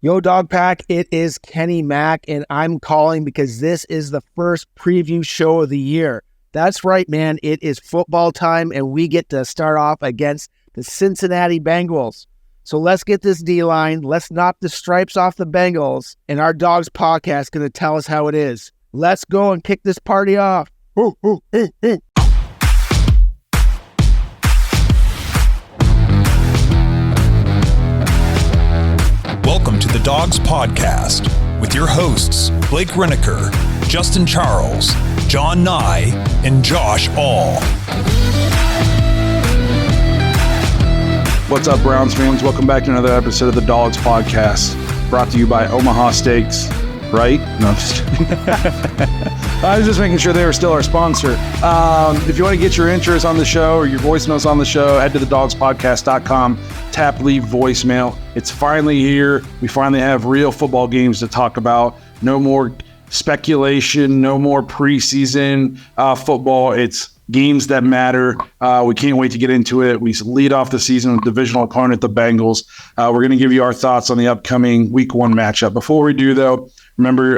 Yo, Dog Pack, it is Kenny Mack, and I'm calling because this is the first preview show of the year. That's right, man. It is football time, and we get to start off against the Cincinnati Bengals. So let's get this D-line. Let's knock the stripes off the Bengals, and our Dawgs podcast is going to tell us how it is. Let's go and kick this party off. Ooh, ooh, ooh, ooh. Welcome to the Dawgs Podcast with your hosts, Blake Reneker, Justin Charles, John Nye, and Josh All. What's up, Browns fans? Welcome back to another episode of the Dawgs Podcast, brought to you by Omaha Steaks, right? No, I'm just I was just making sure they were still our sponsor. If you want to get your intros on the show or your voicemails on the show, head to thedawgspodcast.com, tap leave voicemail. It's finally here. We finally have real football games to talk about. No more speculation, no more preseason football. It's games that matter. We can't wait to get into it. We lead off the season with divisional opponent, the Bengals. We're going to give you our thoughts on the upcoming Week 1 matchup. Before we do, though, remember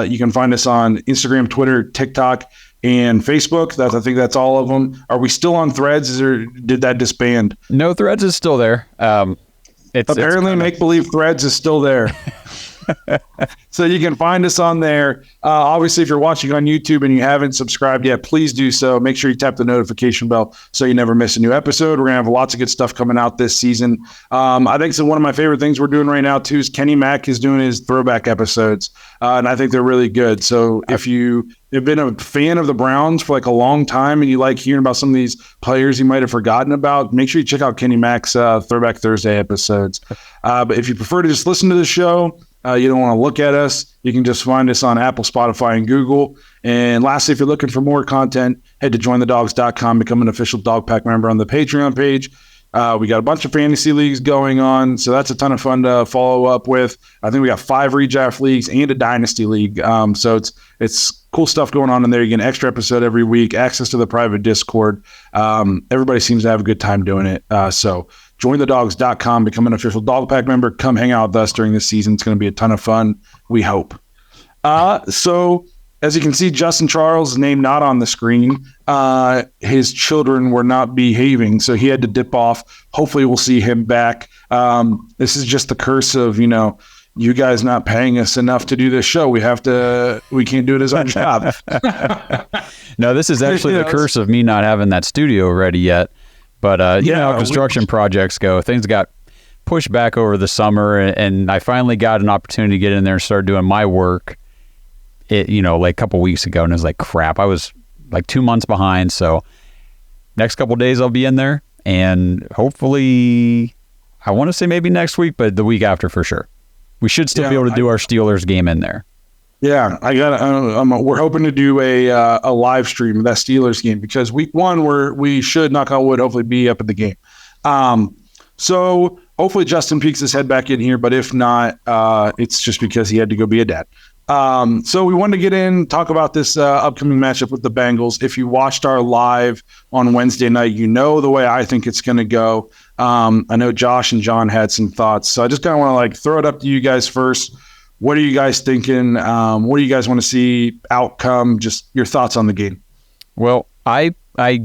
you can find us on Instagram, Twitter, TikTok, and Facebook. I think that's all of them. Are we still on Threads, or did that disband? No, Threads is still there. Apparently, make-believe Threads is still there. So you can find us on there. Obviously, if you're watching on YouTube and you haven't subscribed yet, please do so. Make sure you tap the notification bell so you never miss a new episode. We're going to have lots of good stuff coming out this season. I think one of my favorite things we're doing right now, too, is Kenny Mack is doing his throwback episodes, and I think they're really good. So if you have been a fan of the Browns for like a long time and you like hearing about some of these players you might have forgotten about, make sure you check out Kenny Mack's Throwback Thursday episodes. But if you prefer to just listen to the show, you don't want to look at us, you can just find us on Apple, Spotify, and Google. And lastly, if you're looking for more content, head to jointhedawgs.com, become an official Dog Pack member on the Patreon page. We got a bunch of fantasy leagues going on, so that's a ton of fun to follow up with. I think we got 5 redraft leagues and a dynasty league. So it's cool stuff going on in there. You get an extra episode every week, access to the private Discord. Everybody seems to have a good time doing it. So jointhedawgs.com, become an official Dog Pack member. Come hang out with us during this season. It's going to be a ton of fun, we hope. So as you can see, Justin Charles' name not on the screen. His children were not behaving, so he had to dip off. Hopefully we'll see him back. This is just the curse of, you guys not paying us enough to do this show. We can't do it as our job. No, this is actually the curse of me not having that studio ready yet. But, you know how construction projects go. Things got pushed back over the summer, and I finally got an opportunity to get in there and start doing my work, like a couple weeks ago, and it was like, crap, I was like 2 months behind. So next couple days I'll be in there, and hopefully, I want to say maybe next week, but the week after for sure. We should still be able to do our Steelers game in there. Yeah, we're hoping to do a live stream of that Steelers game because Week 1 we should, knock on wood, hopefully be up at the game. So hopefully Justin peeks his head back in here, but if not, it's just because he had to go be a dad. So we wanted to get in, talk about this upcoming matchup with the Bengals. If you watched our live on Wednesday night, you know the way I think it's going to go. I know Josh and John had some thoughts, so I just kind of want to throw it up to you guys first. What are you guys thinking? What do you guys want to see outcome? Just your thoughts on the game. Well, I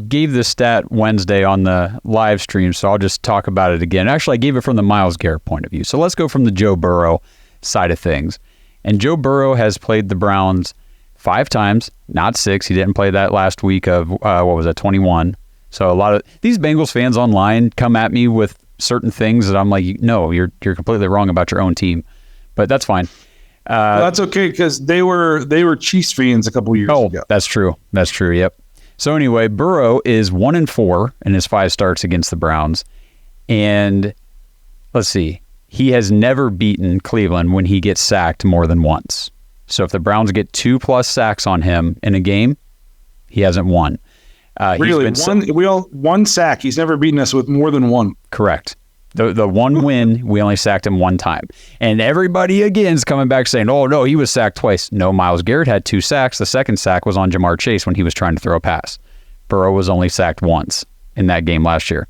gave the stat Wednesday on the live stream, so I'll just talk about it again. Actually, I gave it from the Myles Garrett point of view. So let's go from the Joe Burrow side of things. And Joe Burrow has played the Browns 5 times, not 6. He didn't play that last week of, 21. So a lot of these Bengals fans online come at me with certain things that I'm like, no, you're completely wrong about your own team. But that's fine. Well, that's okay because they were Chiefs fans a couple years ago. That's true. That's true. Yep. So anyway, Burrow is 1-4 in his 5 starts against the Browns, and let's see, he has never beaten Cleveland when he gets sacked more than once. So if the Browns get 2+ sacks on him in a game, he hasn't won. Really, one sack. He's never beaten us with more than one. Correct. The one win, we only sacked him 1 time. And everybody, again, is coming back saying, oh, no, he was sacked twice. No, Myles Garrett had 2 sacks. The second sack was on Jamar Chase when he was trying to throw a pass. Burrow was only sacked once in that game last year.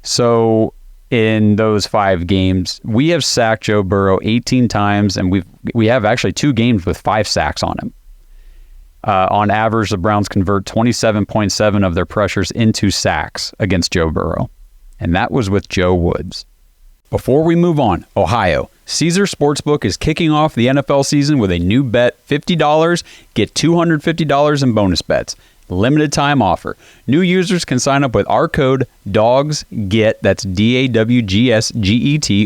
So in those 5 games. We have sacked Joe Burrow 18 times, and we have actually 2 games with 5 sacks on him. On average, the Browns convert 27.7 of their pressures into sacks against Joe Burrow, and that was with Joe Woods. Before we move on, Ohio, Caesars Sportsbook is kicking off the NFL season with a new bet, $50, get $250 in bonus bets. Limited time offer. New users can sign up with our code DAWGSGET, that's DAWGSGET,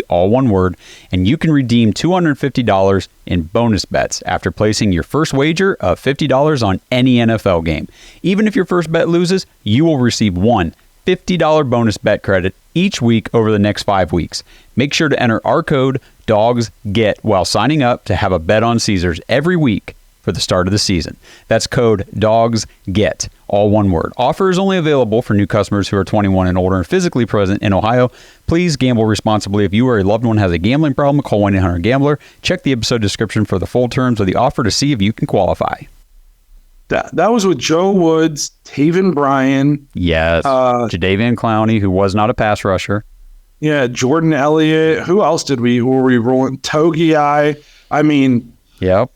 all one word, and you can redeem $250 in bonus bets after placing your first wager of $50 on any NFL game. Even if your first bet loses, you will receive one $50 bonus bet credit each week over the next 5 weeks. Make sure to enter our code DAWGSGET while signing up to have a bet on Caesars every week for the start of the season. That's code DAWGSGET, all one word. Offer is only available for new customers who are 21 and older and physically present in Ohio. Please gamble responsibly. If you or a loved one has a gambling problem, call 1-800-GAMBLER. Check the episode description for the full terms of the offer to see if you can qualify. That was with Joe Woods, Taven Bryan. Yes. Jadeveon Clowney, who was not a pass rusher. Yeah, Jordan Elliott. Who else were we rolling? Togiai. I mean, yep.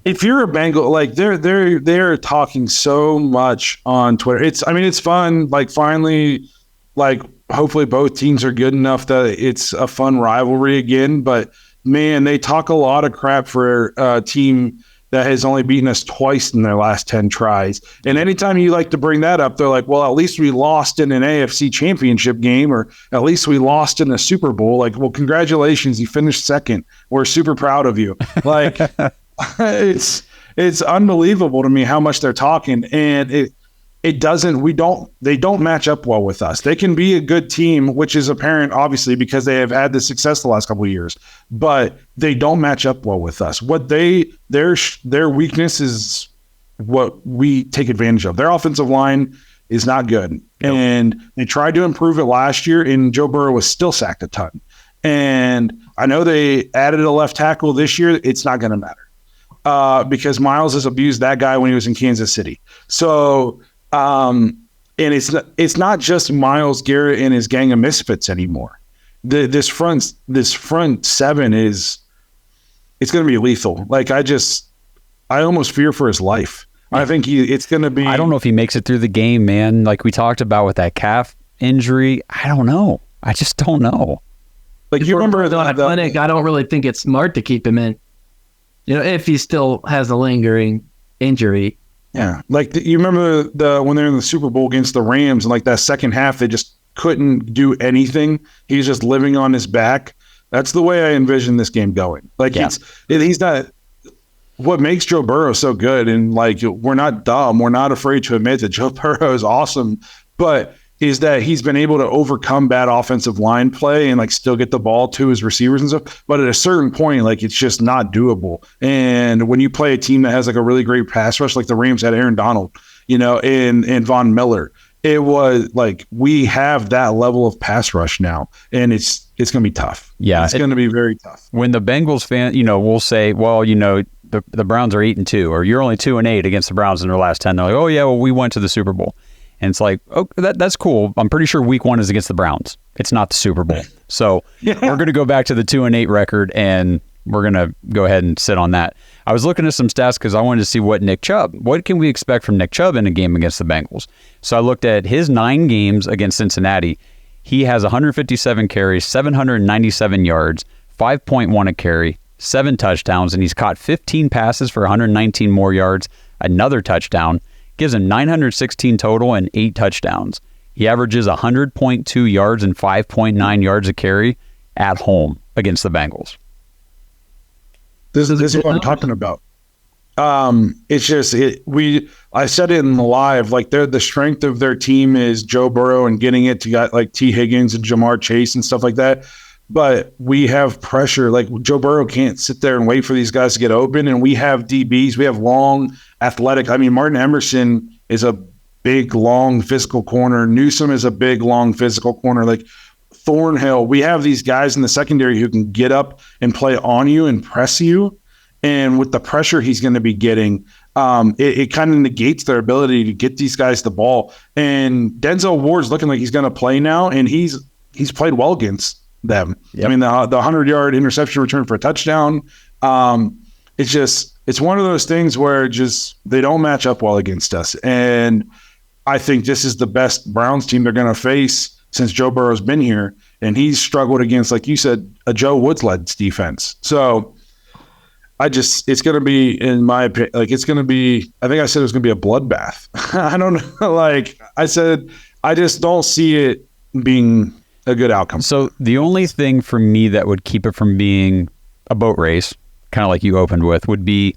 If you're a Bengal, like they're talking so much on Twitter. It's fun. Like finally, like hopefully both teams are good enough that it's a fun rivalry again. But man, they talk a lot of crap for a team that has only beaten us twice in their last 10 tries. And anytime you like to bring that up, they're like, well, at least we lost in an AFC championship game, or at least we lost in a Super Bowl. Like, well, congratulations, you finished second. We're super proud of you. Like, it's unbelievable to me how much they're talking, and they don't match up well with us. They can be a good team, which is apparent, obviously, because they have had the success the last couple of years, but they don't match up well with us. What their weakness is what we take advantage of. Their offensive line is not good, and they tried to improve it last year, and Joe Burrow was still sacked a ton. And I know they added a left tackle this year. It's not going to matter because Miles has abused that guy when he was in Kansas City. So, and it's not just Myles Garrett and his gang of misfits anymore. This front seven it's going to be lethal. Like I almost fear for his life. I think it's going to be. I don't know if he makes it through the game, man. Like we talked about with that calf injury. I don't know. I just don't know. Like you remember the clinic? I don't really think it's smart to keep him in. You know, if he still has a lingering injury. Yeah. Like you remember when they were in the Super Bowl against the Rams, and like that second half, they just couldn't do anything. He's just living on his back. That's the way I envision this game going. Like he's not. What makes Joe Burrow so good, and like we're not dumb. We're not afraid to admit that Joe Burrow is awesome, but is that he's been able to overcome bad offensive line play and like still get the ball to his receivers and stuff. But at a certain point, like it's just not doable. And when you play a team that has like a really great pass rush, like the Rams had Aaron Donald, you know, and Von Miller, it was like we have that level of pass rush now, and it's going to be tough. Yeah, it's going to be very tough. When the Bengals fan, you know, will say, well, you know, the Browns are 8-2, or you're only 2-8 against the Browns in their last 10. They're like, oh yeah, well we went to the Super Bowl. And it's like, oh, that's cool. I'm pretty sure week 1 is against the Browns. It's not the Super Bowl. So we're going to go back to the 2-8 record, and we're going to go ahead and sit on that. I was looking at some stats because I wanted to see what can we expect from Nick Chubb in a game against the Bengals. So I looked at his 9 games against Cincinnati. He has 157 carries, 797 yards, 5.1 a carry, 7 touchdowns, and he's caught 15 passes for 119 more yards, another touchdown. Gives him 916 total and 8 touchdowns. He averages 100.2 yards and 5.9 yards a carry at home against the Bengals. This is what I'm talking about. It's just I said it in the live, like the strength of their team is Joe Burrow and getting it to guys like T. Higgins and Jamar Chase and stuff like that. But we have pressure. Like Joe Burrow can't sit there and wait for these guys to get open. And we have DBs. We have long, athletic. I mean, Martin Emerson is a big, long, physical corner. Newsome is a big, long, physical corner. Like Thornhill, we have these guys in the secondary who can get up and play on you and press you. And with the pressure he's going to be getting, it kind of negates their ability to get these guys the ball. And Denzel Ward's looking like he's going to play now, and he's played well against them. Yep. I mean, the 100-yard interception return for a touchdown. It's one of those things where just they don't match up well against us. And I think this is the best Browns team they're going to face since Joe Burrow's been here. And he's struggled against, like you said, a Joe Woods-led defense. So it's going to be, in my opinion, I think I said it was going to be a bloodbath. I don't know. Like I said, I just don't see it being a good outcome. So the only thing for me that would keep it from being a boat race, kind of like you opened with, would be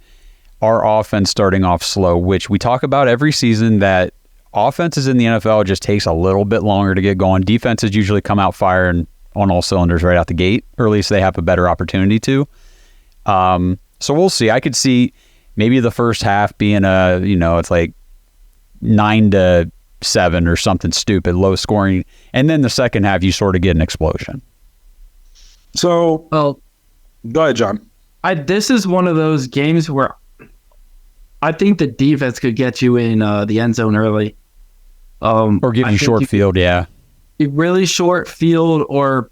our offense starting off slow, which we talk about every season, that offenses in the NFL just takes a little bit longer to get going. Defenses usually come out firing on all cylinders right out the gate, or at least they have a better opportunity to. So we'll see. I could see maybe the first half being it's like 9-7 or something stupid, low scoring, and then the second half you sort of get an explosion. So, go ahead, John. This is one of those games where I think the defense could get you in the end zone early. Or give you short field, yeah. Really short field or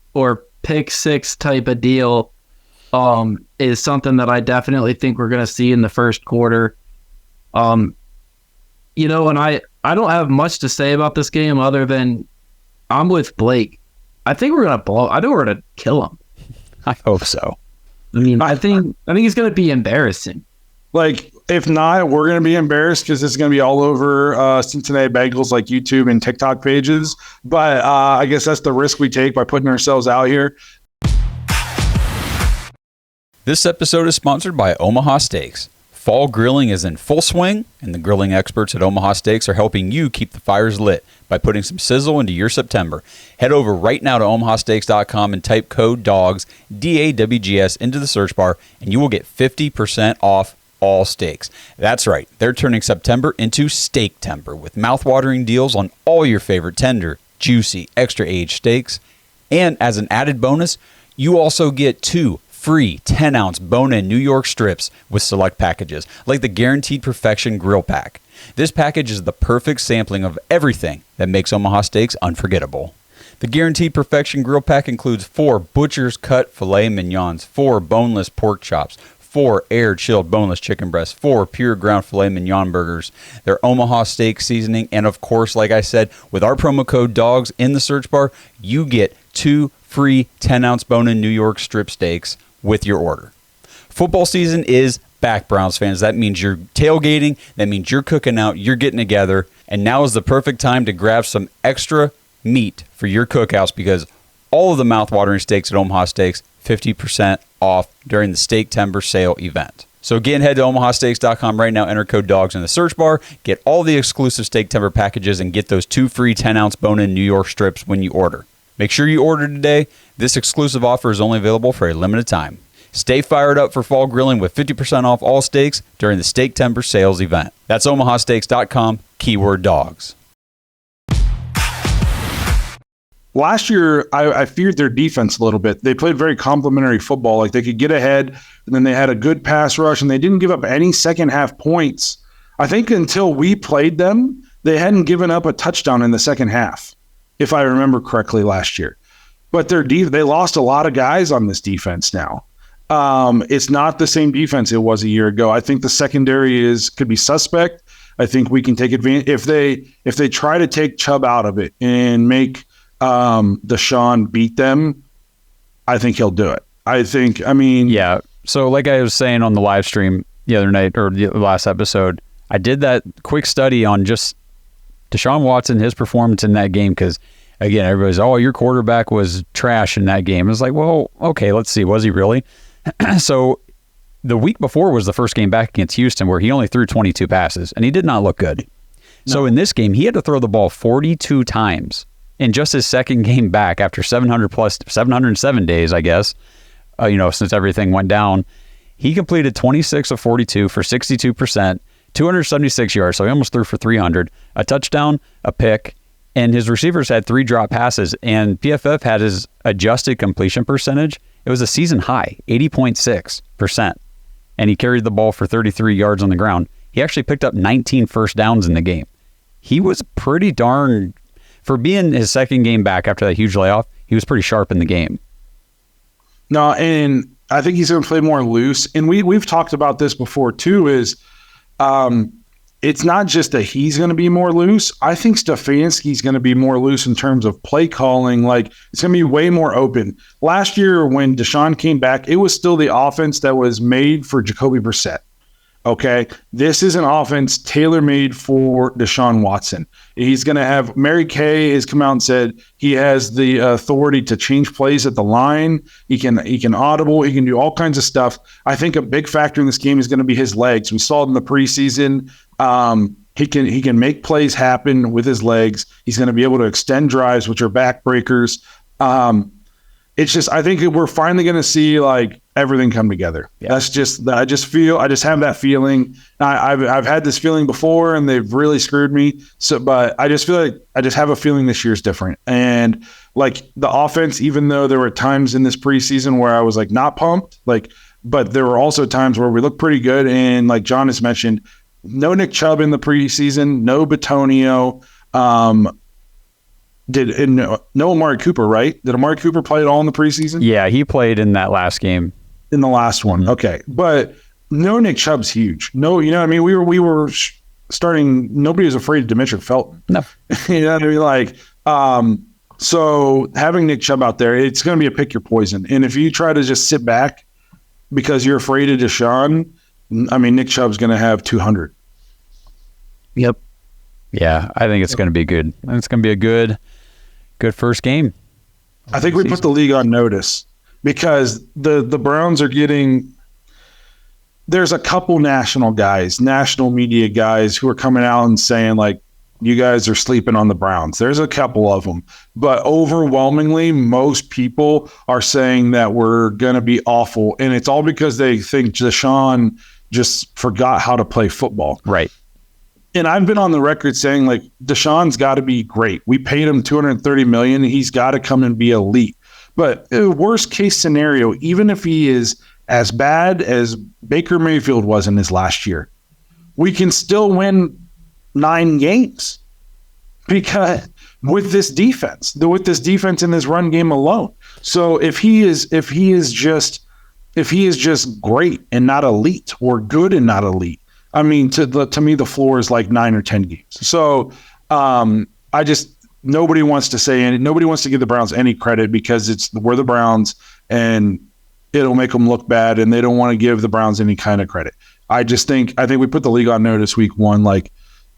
pick six type of deal is something that I definitely think we're going to see in the first quarter. And I don't have much to say about this game other than I'm with Blake. I think we're going to blow. I think we're going to kill him. I hope so. I mean, I think it's going to be embarrassing. Like, if not, we're going to be embarrassed because it's going to be all over Cincinnati Bengals, like YouTube and TikTok pages. But I guess that's the risk we take by putting ourselves out here. This episode is sponsored by Omaha Steaks. Fall grilling is in full swing, and the grilling experts at Omaha Steaks are helping you keep the fires lit by putting some sizzle into your September. Head over right now to omahasteaks.com and type code DAWGS, DAWGS, into the search bar, and you will get 50% off all steaks. That's right, they're turning September into Steak-tember with mouth-watering deals on all your favorite tender, juicy, extra-aged steaks. And as an added bonus, you also get 2 free 10-ounce bone-in New York strips with select packages, like the Guaranteed Perfection Grill Pack. This package is the perfect sampling of everything that makes Omaha Steaks unforgettable. The Guaranteed Perfection Grill Pack includes 4 butcher's cut filet mignons, 4 boneless pork chops, 4 air-chilled boneless chicken breasts, 4 pure ground filet mignon burgers, their Omaha Steak seasoning, and of course, like I said, with our promo code DAWGS in the search bar, you get 2 free 10-ounce bone-in New York strip steaks with your order. Football season is back, Browns fans. That means you're tailgating. That means you're cooking out. You're getting together. And now is the perfect time to grab some extra meat for your cookouts because all of the mouth-watering steaks at Omaha Steaks, 50% off during the Steak-tember sale event. So again, head to omahasteaks.com right now, enter code DAWGS in the search bar, get all the exclusive Steak-tember packages, and get those 2 free 10-ounce bone-in New York strips when you order. Make sure you order today. This exclusive offer is only available for a limited time. Stay fired up for fall grilling with 50% off all steaks during the Steak-tember sales event. That's omahasteaks.com, keyword DAWGS. Last year, I feared their defense a little bit. They played very complimentary football. Like, they could get ahead, and then they had a good pass rush, and they didn't give up any second-half points. I think until we played them, they hadn't given up a touchdown in the second half, if I remember correctly last year. But they lost a lot of guys on this defense now. It's not the same defense it was a year ago. I think the secondary could be suspect. I think we can take advantage if they try to take Chubb out of it and make Deshaun beat them. I think he'll do it. Yeah. So like I was saying on the live stream the other night or the last episode, I did that quick study on just Deshaun Watson, his performance in that game, because again, everybody's, your quarterback was trash in that game. It's like, well, okay, let's see. Was he really? So the week before was the first game back against Houston where he only threw 22 passes, and he did not look good. No. So in this game, he had to throw the ball 42 times in just his second game back after 707 days, I guess, since everything went down. He completed 26 of 42 for 62%, 276 yards, so he almost threw for 300, a touchdown, a pick, and his receivers had 3 drop passes, and PFF had his adjusted completion percentage. It was a season high, 80.6%, and he carried the ball for 33 yards on the ground. He actually picked up 19 first downs in the game. He was pretty darn, for being his second game back after that huge layoff, he was pretty sharp in the game. No, and I think he's going to play more loose. And we've talked about this before too, is it's not just that he's going to be more loose. I think Stefanski's going to be more loose in terms of play calling. Like, it's going to be way more open. Last year when Deshaun came back, it was still the offense that was made for Jacoby Brissett. Okay, this is an offense tailor-made for Deshaun Watson. He's going to have Mary Kay has come out and said he has the authority to change plays at the line. He can audible. He can do all kinds of stuff. I think a big factor in this game is going to be his legs. We saw it in the preseason. He can make plays happen with his legs. He's going to be able to extend drives, which are backbreakers. It's just, I think we're finally going to see like everything come together. Yeah. I just have that feeling. I've had this feeling before and they've really screwed me. So, but I just feel like I just have a feeling this year's different. And like the offense, even though there were times in this preseason where I was like not pumped, but there were also times where we looked pretty good. And like John has mentioned, no Nick Chubb in the preseason, no Bitonio, no Amari Cooper, right? Did Amari Cooper play at all in the preseason? Yeah, he played in that last game. In the last one, okay. But no Nick Chubb's huge. No, you know what I mean? We were starting, nobody was afraid of Demetric Felton. No. You know what I mean? Like, so having Nick Chubb out there, it's going to be a pick your poison. And if you try to just sit back because you're afraid of Deshaun, I mean, Nick Chubb's going to have 200. Yep. Yeah, I think it's going to be good. It's going to be a good first game. I think we put the league on notice because the Browns are getting – there's a couple national media guys who are coming out and saying, like, you guys are sleeping on the Browns. There's a couple of them. But overwhelmingly, most people are saying that we're going to be awful. And it's all because they think Deshaun just forgot how to play football. Right. And I've been on the record saying, like, Deshaun's got to be great. We paid him $230 million. He's got to come and be elite. But worst case scenario, even if he is as bad as Baker Mayfield was in his last year, we can still win 9 games because with this defense in his run game alone. So if he is just great and not elite, or good and not elite, I mean, to me, the floor is like 9 or 10 games. So nobody wants to give the Browns any credit because we're the Browns and it'll make them look bad, and they don't want to give the Browns any kind of credit. I think we put the league on notice week 1, like,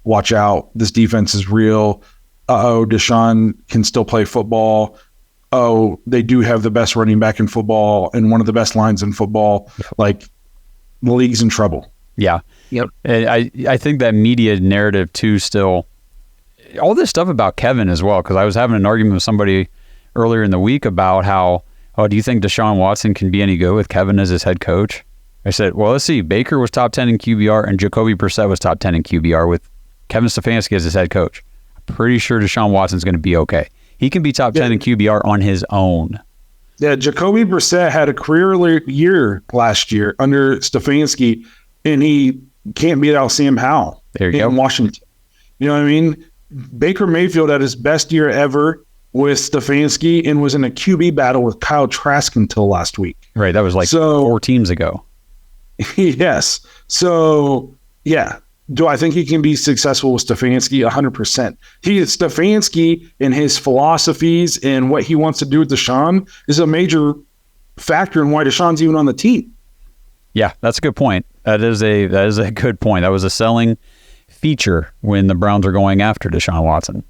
watch out, this defense is real. Deshaun can still play football. They do have the best running back in football and one of the best lines in football. Like, the league's in trouble. Yeah. Yep. I think that media narrative too, still, all this stuff about Kevin as well, because I was having an argument with somebody earlier in the week about how, do you think Deshaun Watson can be any good with Kevin as his head coach? I said, well, let's see. Baker was top 10 in QBR and Jacoby Brissett was top 10 in QBR with Kevin Stefanski as his head coach. I'm pretty sure Deshaun Watson's going to be okay. He can be top 10 in QBR on his own. Yeah, Jacoby Brissett had a career year last year under Stefanski, and he can't beat out Sam Howell in Washington. You know what I mean? Baker Mayfield had his best year ever with Stefanski and was in a QB battle with Kyle Trask until last week. Right, that was like 4 teams ago. Yes. So, yeah. Do I think he can be successful with Stefanski? 100%. Stefanski and his philosophies and what he wants to do with Deshaun is a major factor in why Deshaun's even on the team. Yeah, that's a good point. That is a good point. That was a selling feature when the Browns are going after Deshaun Watson.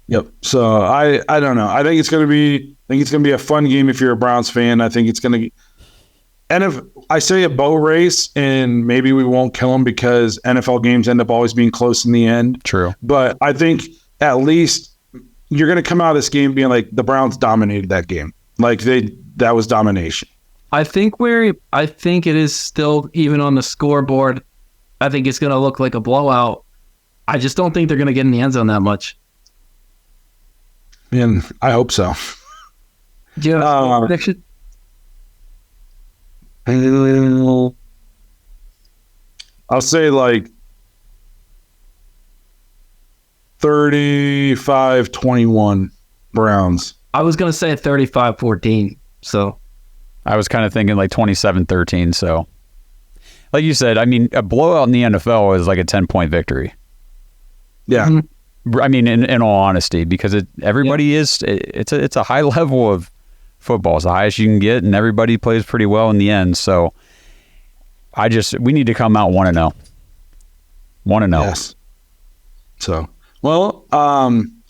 Yep. So I don't know. I think it's going to be a fun game if you're a Browns fan. I think it's going to. And if I say a bow race, and maybe we won't kill them because NFL games end up always being close in the end. True. But I think at least you're going to come out of this game being like the Browns dominated that game. Like that was domination. I think it is still even on the scoreboard. I think it's going to look like a blowout. I just don't think they're going to get in the end zone that much. And I hope so. Do you have a prediction? I'll say like 35-21 Browns. I was going to say 35-14. So I was kind of thinking like 27-13. So, like you said, I mean, a blowout in the NFL is like a 10-point victory. Yeah. I mean, in all honesty, because everybody is, it's a high level of football. It's the highest you can get, and everybody plays pretty well in the end. So, we need to come out 1-0. 1-0. Yes. So, well,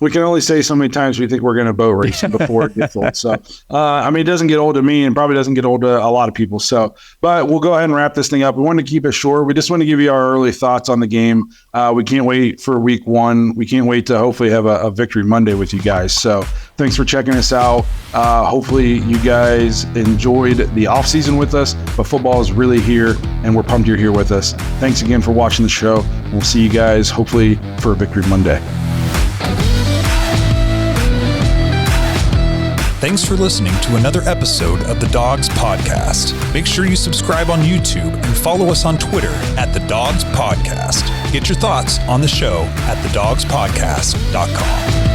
we can only say so many times we think we're going to boat race before it gets old. So, I mean, it doesn't get old to me and probably doesn't get old to a lot of people. So, but we'll go ahead and wrap this thing up. We wanted to keep it short. We just want to give you our early thoughts on the game. We can't wait for week 1. We can't wait to hopefully have a victory Monday with you guys. So thanks for checking us out. Hopefully you guys enjoyed the off season with us, but football is really here and we're pumped you're here with us. Thanks again for watching the show. We'll see you guys hopefully for a victory Monday. Thanks for listening to another episode of the Dawgs Podcast. Make sure you subscribe on YouTube and follow us on Twitter at the Dawgs Podcast. Get your thoughts on the show at thedawgspodcast.com.